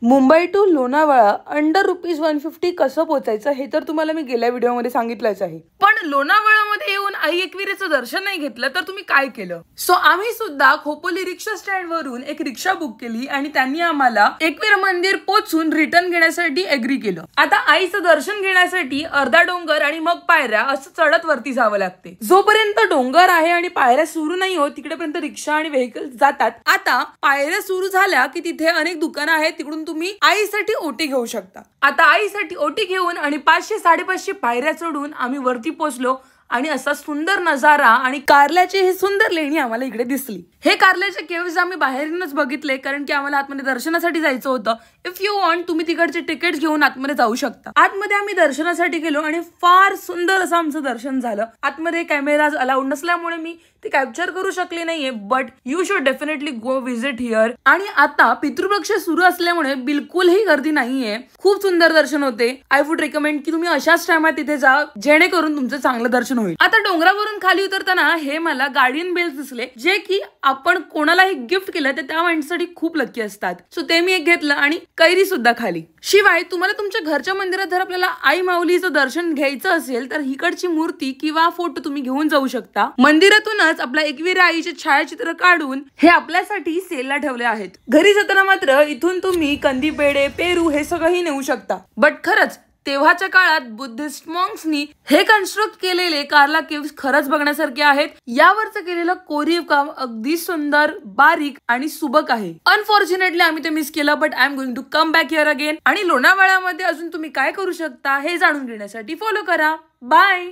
Mumbai to Lonavala under ₹150 कसं पोहोचायचं हे तर तुम्हाला मी गेल्या व्हिडिओमध्ये सांगितलंच आहे। पण लोणावळामध्ये येऊन आई एकविरेचं दर्शन नाही घेतलं तर तुम्ही काय केलं? सो आम्ही सुद्धा खोपोली रिक्षा स्टँड वरून एक रिक्षा बुक केली आणि त्यांनी आम्हाला एकवीर मंदिर पोहोचून रिटर्न घेण्यासाठी एग्री केलं। आता आईचं दर्शन घेण्यासाठी अर्धा डोंगर आणि मग पायऱ्या असं चढत वरती जावं लागते। जोपर्यंत डोंगर आहे आणि पायऱ्या सुरू नाही होत तिकडेपर्यंत रिक्षा आणि व्हेकल जातात। आता पायऱ्या सुरू झाल्या की तिथे अनेक दुकानं आहेत, तिकडून तुम्ही आईसाठी ओटी घेऊ शकता। आता आईसाठी ओटी घेऊन आणि 500-550 पायऱ्या चढून आम्ही वरती पोहोचलो आणि असा सुंदर नजारा आणि कारल्याची ही सुंदर लेणी आम्हाला इकडे दिसली। हे कारल्याचे केव्स आम्ही बाहेरूनच बघितले कारण की आम्हाला आतमध्ये दर्शनासाठी जायचं होतं। इफ यू वॉन्ट तुम्ही तिकडचे तिकीट घेऊन आतमध्ये जाऊ शकता। आतमध्ये आम्ही दर्शनासाठी गेलो आणि फार सुंदर असं आमचं दर्शन झालं। आतमध्ये कॅमेराज अलाउड नसल्यामुळे मी ते कॅप्चर करू शकले नाहीये, but you should definitely go visit here. आणि आता पितृपक्ष सुरू असल्यामुळे बिलकुलही गर्दी नाहीये, खूप सुंदर दर्शन होते। आय वुड रेकमेंड की तुम्ही अशाच टायमात तिथे जा जेणेकरून तुमचं चांगलं दर्शन होईल। आता डोंगरावरून खाली उतरताना हे मला गार्डियन बेल्स दिसले, जे की आपण कोणालाही गिफ्ट केलं तर त्या माणसासाठी खूप लकी असतात। सो ते मी एक घेतलं आणि कैरी सुद्धा खाली। शिवाय तुम्हाला तुमच्या घरच्या मंदिरात जर आपल्याला आई माऊलीचं दर्शन घ्यायचं असेल तर हिकडची मूर्ती किंवा फोटो तुम्ही घेऊन जाऊ शकता। मंदिरातूनच आपल्या एकवीर आईचे छायाचित्र काढून हे आपल्यासाठी सेलला ठेवले आहेत। घरी जाताना मात्र इथून तुम्ही कंदी पेढे, पेरू हे सगळंही नेऊ शकता। बट खरंच तेव्हाच्या काळात बुद्धिस्ट मॉन्क्सनी हे कन्स्ट्रक्ट केलेले कारला केव्स खरंच बघण्यासारखे आहेत। यावरचं केलेलं कोरीव काम अगदी सुंदर, बारीक आणि सुबक आहे। अनफॉर्च्युनेटली आम्ही ते मिस केलं, but I am going to come back here again. आणि लोणावळ्यामध्ये अजून तुम्ही काय करू शकता हे जाणून घेण्यासाठी फॉलो करा। बाय।